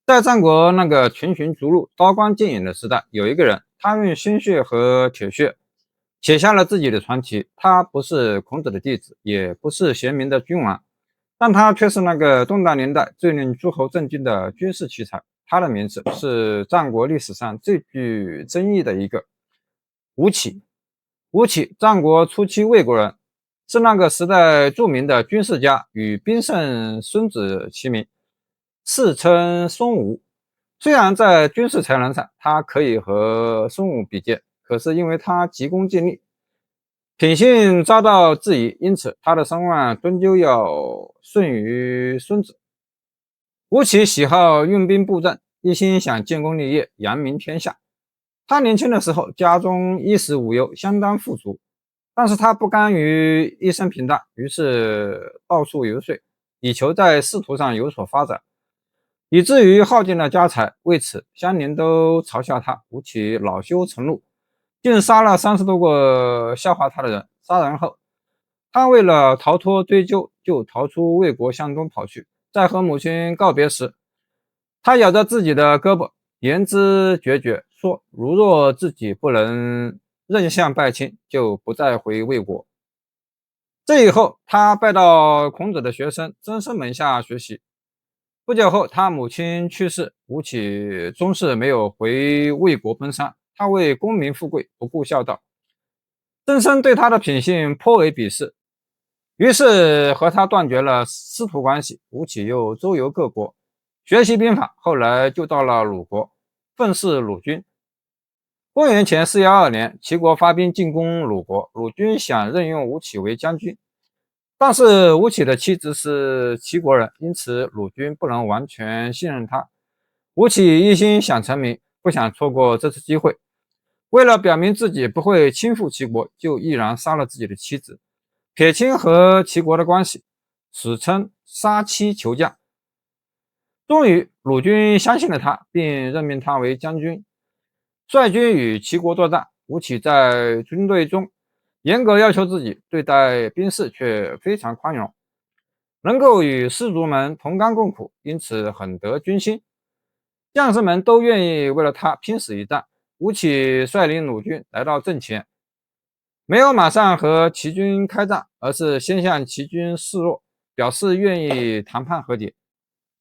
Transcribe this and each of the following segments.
在战国那个群雄逐鹿、刀光剑影的时代，有一个人，他用鲜血和铁血写下了自己的传奇。他不是孔子的弟子，也不是贤明的君王，但他却是那个动荡年代最令诸侯震惊的军事奇才。他的名字是战国历史上最具争议的一个吴起。吴起，战国初期魏国人，是那个时代著名的军事家，与兵圣孙子齐名，世称孙吴。虽然在军事才能上，他可以和孙武比肩，可是因为他急功近利，品性遭到质疑，因此他的声望终究要逊于孙子。吴起喜好用兵布阵，一心想建功立业，扬名天下。他年轻的时候，家中衣食无忧，相当富足，但是他不甘于一生平淡，于是到处游说，以求在仕途上有所发展，以至于耗尽了家财。为此，乡邻都嘲笑他。吴起恼羞成怒，竟杀了30多个笑话他的人。杀人后，他为了逃脱追究，就逃出魏国，向东跑去。在和母亲告别时，他咬着自己的胳膊，言之决绝，说如若自己不能任相拜亲，就不再回魏国。这以后，他拜到孔子的学生曾参门下学习。不久后，他母亲去世，吴起终是没有回魏国奔丧。他为功名富贵不顾孝道，曾参对他的品性颇为鄙视，于是和他断绝了师徒关系。吴起又周游各国，学习兵法，后来就到了鲁国，奉侍鲁军。公元前412年，齐国发兵进攻鲁国，鲁军想任用吴起为将军，但是吴起的妻子是齐国人，因此鲁军不能完全信任他。吴起一心想成名，不想错过这次机会。为了表明自己不会倾覆齐国，就毅然杀了自己的妻子，撇清和齐国的关系，史称杀妻求将。终于，鲁军相信了他，并任命他为将军，率军与齐国作战。吴起在军队中严格要求自己，对待兵士却非常宽容，能够与士卒们同甘共苦，因此很得军心。将士们都愿意为了他拼死一战。吴起率领鲁军来到阵前，没有马上和齐军开战，而是先向齐军示弱，表示愿意谈判和解。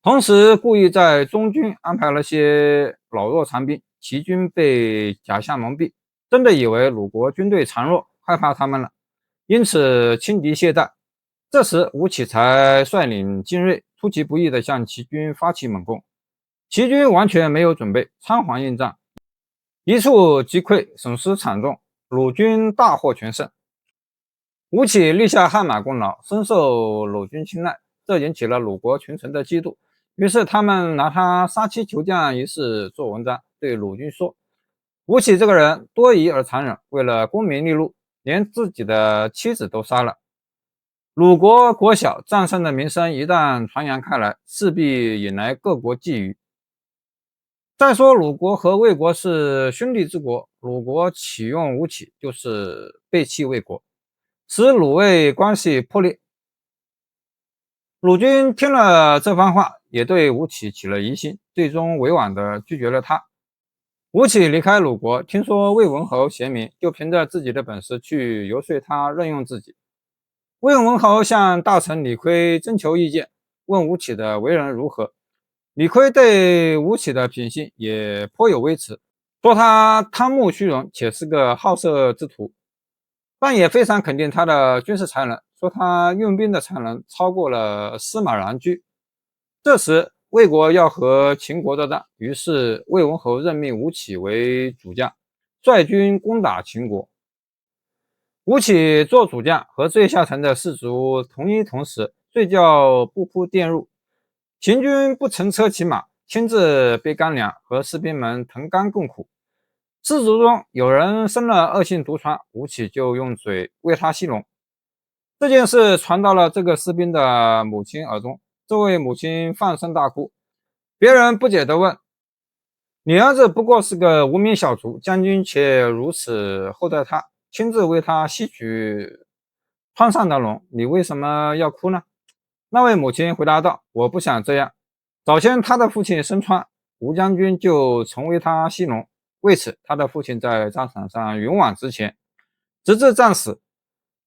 同时故意在中军安排了些老弱残兵，齐军被假象蒙蔽，真的以为鲁国军队残弱，害怕他们了，因此轻敌懈怠。这时吴起才率领精锐，出其不意地向齐军发起猛攻。齐军完全没有准备，仓皇应战，一触即溃，损失惨重，鲁军大获全胜。吴起立下汗马功劳，深受鲁军青睐，这引起了鲁国群臣的嫉妒。于是他们拿他杀妻求将一事做文章，对鲁军说：吴起这个人多疑而残忍，为了功名利禄，连自己的妻子都杀了。鲁国国小，战胜的名声一旦传扬开来，势必引来各国觊觎。再说鲁国和魏国是兄弟之国，鲁国启用吴起就是背弃魏国，使鲁魏关系破裂。鲁军听了这番话，也对吴起起了疑心，最终委婉地拒绝了他。吴起离开鲁国，听说魏文侯贤明，就凭着自己的本事去游说他任用自己。魏文侯向大臣李悝征求意见，问吴起的为人如何。李悝对吴起的品性也颇有微词，说他贪慕虚荣，且是个好色之徒，但也非常肯定他的军事才能，说他用兵的才能超过了司马穰苴。这时魏国要和秦国作战，于是魏文侯任命吴起为主将，率军攻打秦国。吴起做主将，和最下层的士卒同衣同食，睡觉不铺垫褥。秦军不乘车骑马，亲自背干粮，和士兵们同甘共苦。士卒中有人生了恶性毒疮，吴起就用嘴为他吸脓。这件事传到了这个士兵的母亲耳中，这位母亲放声大哭。别人不解地问：你儿子不过是个无名小卒，将军却如此厚待他，亲自为他吸取疮上的脓，你为什么要哭呢？那位母亲回答道：我不想这样。早先他的父亲生疮，吴将军就曾为他息农，为此他的父亲在战场上勇往直前，直至战死。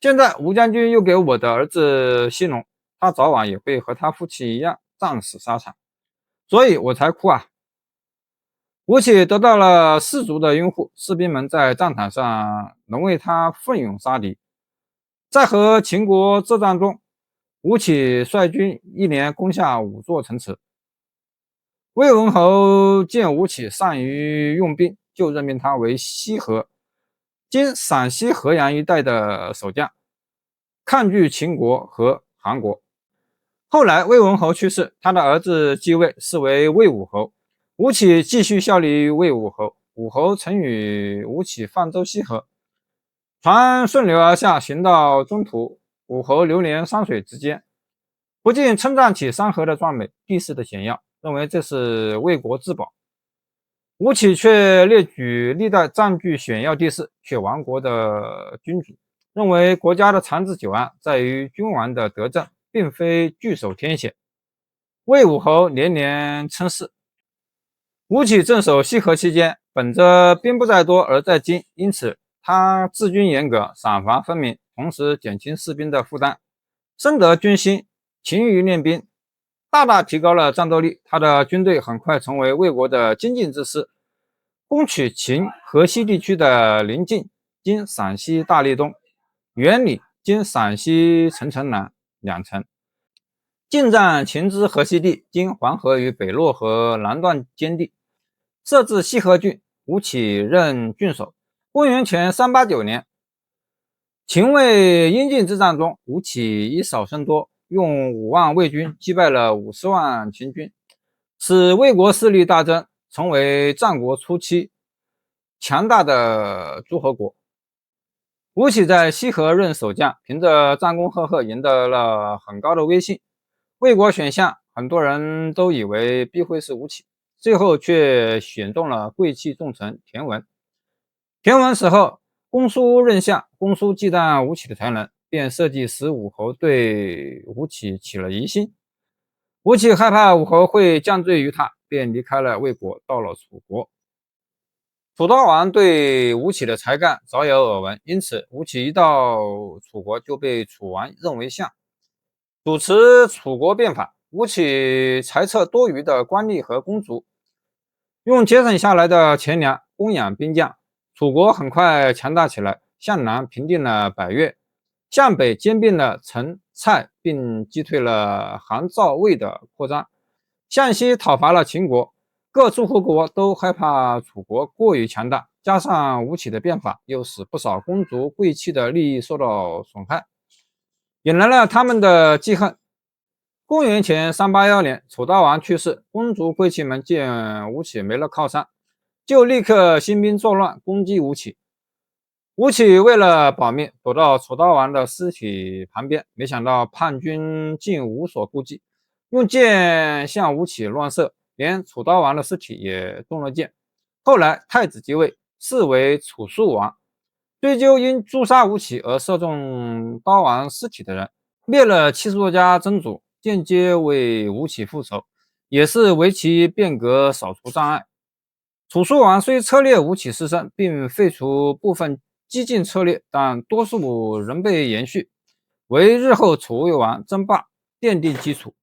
现在吴将军又给我的儿子息农，他早晚也会和他父亲一样战死沙场，所以我才哭啊。吴起得到了士卒的拥护，士兵们在战场上能为他奋勇杀敌。在和秦国作战中，吴起率军一连攻下5座城池。魏文侯见吴起善于用兵，就任命他为西河（今陕西河阳一带）的守将，抗拒秦国和韩国。后来魏文侯去世，他的儿子继位，是为魏武侯。吴起继续效力于魏武侯，武侯曾与吴起泛舟西河，船顺流而下，行到中途，武侯流连山水之间，不禁称赞起山河的壮美，地势的险要，认为这是魏国至宝。吴起却列举历代占据险要地势却亡国的君主，认为国家的长治久安在于君王的德政，并非据守天险。魏武侯连连称是。吴起镇守西河期间，本着兵不在多而在精，因此他治军严格，赏罚分明，同时减轻士兵的负担，深得军心，勤于练兵，大大提高了战斗力。他的军队很快成为魏国的精进之师，攻取秦河西地区的临晋（今陕西大荔东）、原里（今陕西陈城南）2城，进占秦之河西地（今黄河与北洛河南段间地），设置西河郡，吴起任郡守。公元前389年，秦魏阴晋之战中，吴起以少胜多，用5万魏军击败了50万秦军，使魏国势力大增，成为战国初期强大的诸侯国。吴起在西河任守将，凭着战功赫赫，赢得了很高的威信。魏国选相，很多人都以为必会是吴起，最后却选中了贵气重臣田文。田文死后，公叔任相，公叔忌惮吴起的才能，便设计使武侯对吴起起了疑心。吴起害怕武侯会降罪于他，便离开了魏国，到了楚国。楚悼王对吴起的才干早有耳闻，因此吴起一到楚国就被楚王任为相，主持楚国变法。吴起裁撤多余的官吏和公族，用节省下来的钱粮供养兵将，楚国很快强大起来，向南平定了百越，向北兼并了陈、蔡，并击退了韩、赵、魏的扩张，向西讨伐了秦国。各诸侯国都害怕楚国过于强大，加上吴起的变法，又使不少公族贵戚的利益受到损害，引来了他们的记恨。公元前381年，楚悼王去世，公族贵戚们见吴起没了靠山，就立刻兴兵作乱，攻击吴起。吴起为了保命，躲到楚悼王的尸体旁边，没想到叛军竟无所顾忌，用箭向吴起乱射，连楚悼王的尸体也中了箭。后来太子即位，是为楚肃王，追究因诛杀吴起而射中悼王尸体的人，灭了70多家曾祖，间接为吴起复仇，也是为其变革扫除障碍。楚肃王虽车裂吴起尸身，并废除部分激进策略，但多数仍被延续，为日后楚魏王争霸奠定基础。